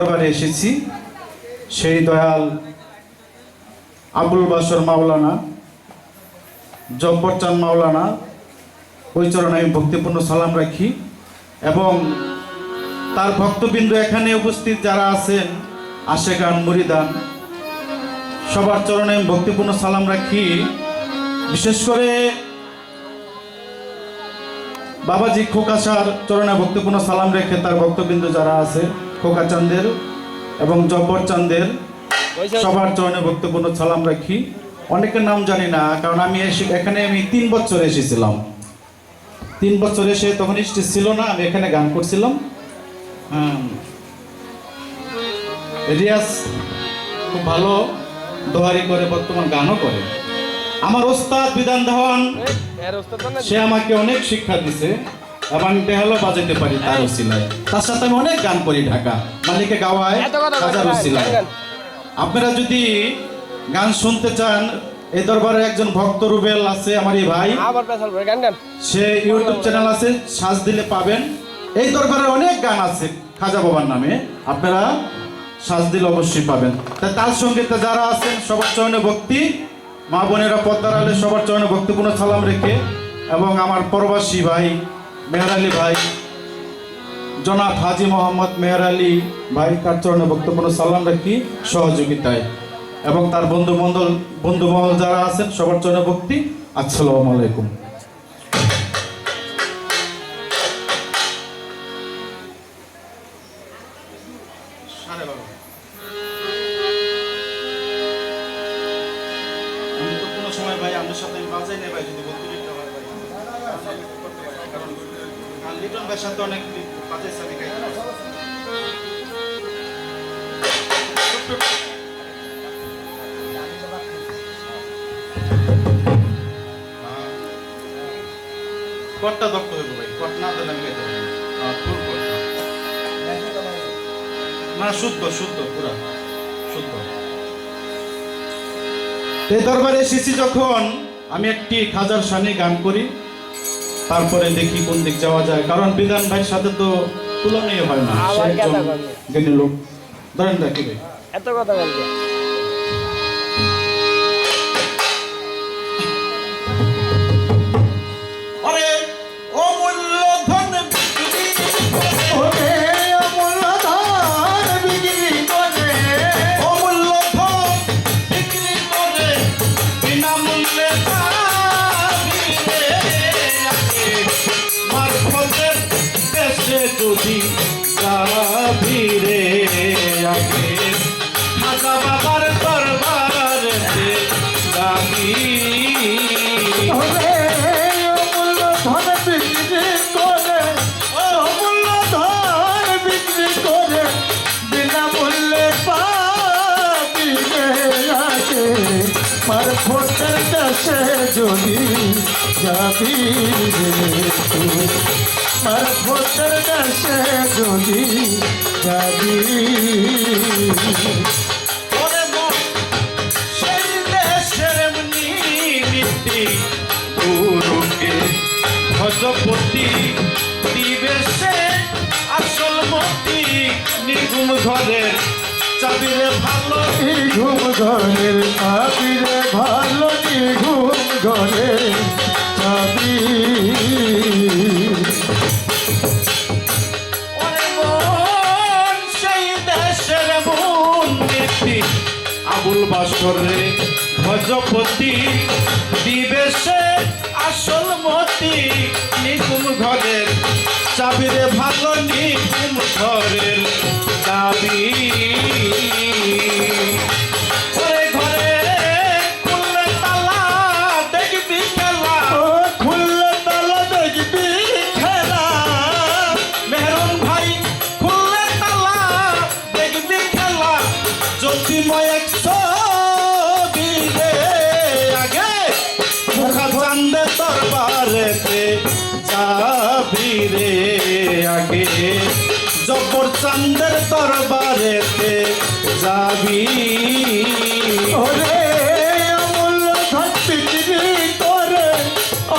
দরবারে এসেছি সেই দয়াল আবুল বাশর মাওলানা জব্বর চাঁদ মাওলানা ওই চরণে আমি ভক্তিপূর্ণ সালাম রাখি এবং তার ভক্তবৃন্দ এখানে উপস্থিত যারা আছেন আশেকান মুরিদান সবার চরণে আমি ভক্তিপূর্ণ সালাম রাখি। বিশেষ করে বাবাজি খোকাসার চরণে ভক্তিপূর্ণ সালাম রেখে তার ভক্তবৃন্দ যারা আছে খোকা চাঁদের এবং জব্বর চাঁদের সবার চরণে ভক্তিপূর্ণ সালাম রাখি। অনেকের নাম জানি না, কারণ আমি এখানে 3 বছর এসেছিলাম। 3 বছর এসে তখন স্টেজ ছিল না, আমি এখানে গান করছিলাম। রিয়াজ খুব ভালো দোহারি করে, বর্তমান গানও করে। আমার ওস্তাদ বিধান ধাওয়ান সে আমাকে অনেক শিক্ষা দিছে এবং আমি বেহালও বাজাতে পারি তার ওসিলায়। তার সাথে আমি অনেক গান করি, ঢাকা মালিকে গাওয়ায় হাজার ওসিলায়। আপনারা যদি গান শুনতে চান, এই দরবারে একজন ভক্ত রুবেল আছে আমার এই ভাই, সে ইউটিউব চ্যানেল আছে, সার্চ দিলে পাবেন। এই দরবারে অনেক গান আছে খাজা বাবার নামে, আপনারা সার্চ দিলে অবশ্যই পাবেন। তার সঙ্গে যারা আছেন সবার চরণে ভক্তি, মা বোনেরা পদ্মার আলে সবার চরণে ভক্তিপূর্ণ সালাম রেখে এবং আমার প্রবাসী ভাই মেহের আলী ভাই জনাব হাজি মোহাম্মদ মেহের আলী ভাই তার চরণে ভক্তিপূর্ণ সালাম রাখি সহযোগিতায়, এবং তার বন্ধু মহল যারা আছেন সবার চরণে ভক্তি। আসসালামু আলাইকুম। ভাই আপনার সাথে আমি বাজাই নেই ভাই, যদি বলতে দিতে হয় ভাই করতে পারি, কারণ লিটন ভাইয়ের সাথে অনেক বাজাইছে আমি গাই। কটটা দক্ষ হইব ভাই, কট না দিলে আমি গাইতে পারি ফুল কট না, শুদ্ধ শুদ্ধ পুরা শুদ্ধ। এই দরবারে এসেছি যখন আমি একটি খাজার শানে গান করি, তারপরে দেখি কোন দিক যাওয়া যায়, কারণ বিধান ভাইয়ের সাথে তো তুলনাই হয় না। জ্ঞানী লোক ধরেন রাখি ভাই এত কথা বলবে। যদি গাভীরে আগে খাজা বাবার দরবারেতে গাভী অমূল্য ধন বিক্রি করে, অমূল্য ধন বিক্রি করে বিনামূল্যে পাবি রে আগে মারফতের দেশে যদি যাবি রে তুই, মারফতের দেশে যদি যাবি সেই দেশের নীতি গুরুকে ভজপতি দিবে সে আসল মতি, নিঘুম ঘরের চাবিরে ভালো, নিঘুম ঘরের চাবিরে ভালো, নিঘুম ঘরের চাবি। আবুল বাসরে ভজপতি দিবে সে আসল মতি, নিকুম ঘরের চাবিরে ভালো, নিকুম ঘরের চাবি। ঘরে ঘরে খুললে তালা দেখবি খেলা, খুললে তালা দেখবি খেলা, মেহরুন ভাই খুললে তালা দেখবি খেলা, জ্যোতিময় দরবারেতে যাবি রে আগে, জব্বর চাঁদের দরবারেতে যাবি। ওরে অমূল্য ধন বিক্রি করে,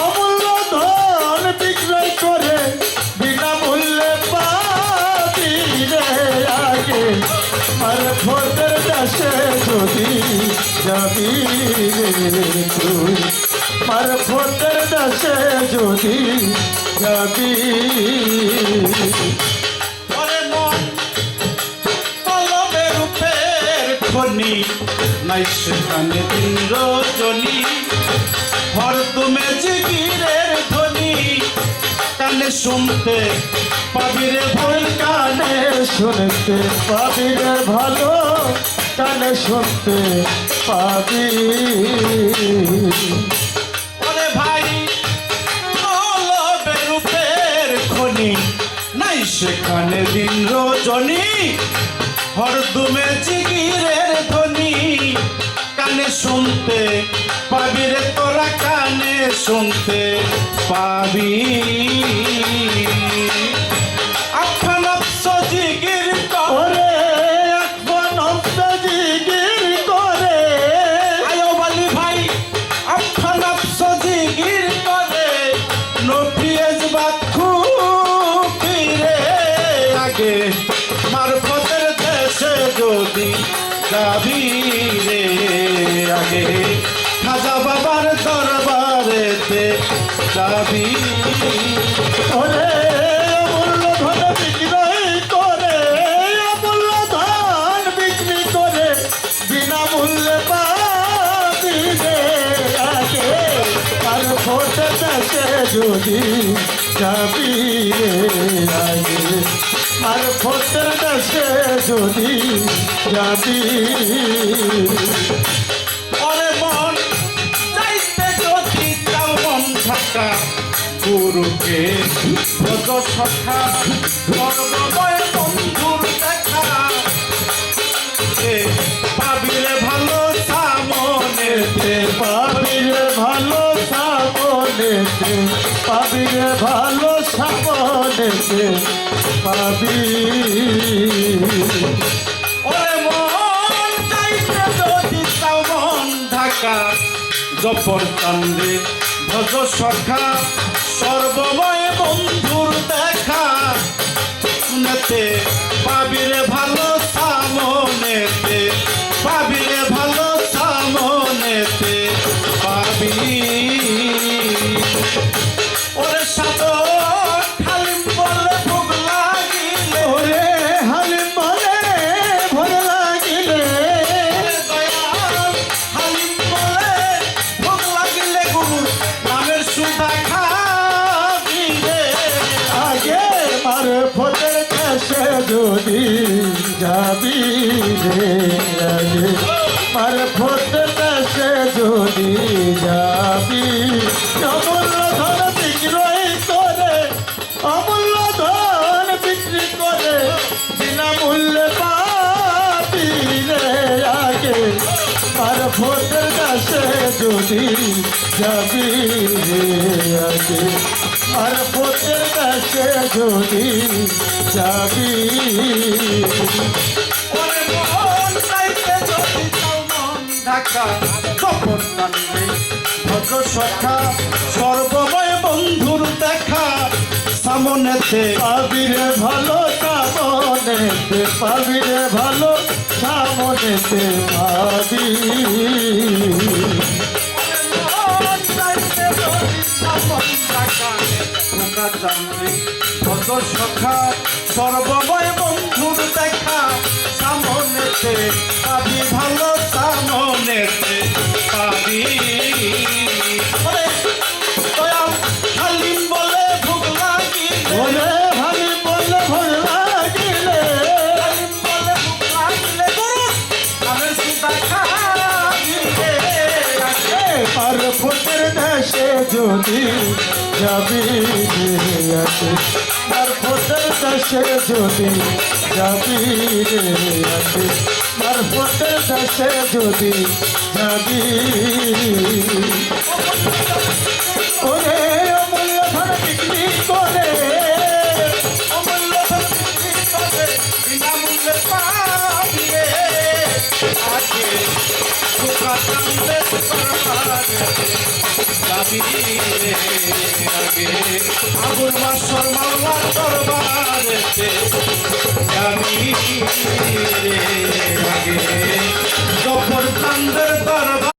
অমূল্য ধন বিক্রয় করে বিনামূল্যে পাবি রে আগে মারফতের দেশে যদি যাবি রে তুই, মারফতের দেশে যদি যাবি। ওরে মন কলমের রূপের খনি, নাই সেখানে দিন রজনী, হরদমে জিগিরের ধ্বনি, কানে শুনতে পাবি রে ভুল, কানে শুনতে পাবি রে ভালো, কানে শুনতে পাবি। ওরে ভাই কলমের রূপের খনি, নাই সেখানে দিন রজনী, হরদমে জিগিরের ধ্বনি, কানে শুনতে পাবি রে তোরা, কানে শুনতে পাবি। আফান জিগির ওরে এখন জিগির করে, আয়ো বালি ভাই আফান জিগির করে, নফিয়েজ বাক্ষু ফিরে আগে, মারফতের দেশে যদি যাবি রে আগে, খাজা বাবার দরবারেতে যাবি। ওরে অমূল্য ধন বিক্রয় করে, অমূল্য ধন বিক্রি করে, বিনামূল্যে পাবি রে আগে, মারফতের দেশে যদি যাবি রে আগে, মারফতের দেশে যদি যাবি। ওরে মন চাইতে যদি চাও মন থাকা, গুরুকে ভজ সখা, সর্বময় বন্ধুর দেখা, এ পাবি রে ভালো সামনেতে, পাবি রে ভালো সামনেতে, পাবি রে ভালো সামনেতে পাবি। ওরে মন চাইতে যদি চাও মন ঢাকা, জপর কান্দে ভজ সখা, সর্বময় বন্ধুর দেখা, নেতে পাবি রে ভালো সামনেতে, পাবি রে ভালো সামনেতে পাবি। ওরে সাদর হালিম বলে ভোগ লাগিলে, ওরে হালিম বলে ভোগ লাগিলে, দয়াল হালিম বলে ভোগ লাগিলে, গুরু নামের সুধা খাবি রে আগে মারফতের দেশে যদি যাবি রে আগে, মারফতের দেশে যদি যাবি। অমূল্য ধন বিক্রয় করে, অমূল্য ধন বিক্রি করে, বিনামূল্যে পাবি রে আগে, মারফতের দেশে যদি যাবি রে আগে, মারফতের দেশে যদি যাবি। ওরে মন চাইতে যদি চাও মন ঢাকা, কপন কান্দে ভজ সখা, সর্বময় বন্ধুর দেখা, সামনেতে পাবি রে ভালো সামনেতে, পাবি রে ভালো সামনেতে পাবি। মন চাইতে যদি চাও মন ঢাকা, ঢোকা চান্দে ভজ সখা, সর্বময় বন্ধুর দেখা, সামনেতে পাবি ভালো সামনেতে পাবি। ওরে দয়াল হালিম বলে ভোগ লাগিলে, ওরে হালিম বলে ভোগ লাগিলে, হালিম বলে ভোগ লাগিলে, গুরু নামের সুধা খাবি রে আগে, মারফতের দেশে যদি যাবি রে আগে, মারফতের দেশে যদি যাবি রে আগে, মারফতের দেশে যদি যাবি। ওরে অমূল্য ধন বিক্রি করে, অমূল্য ধন বিক্রি করে, বিনামূল্যে পাবি রে আগে, ঢোকা চান্দে দরবারেতে যাবি রে আগে, আবুল বাশর মাওলার দরবারেতে যাবি রে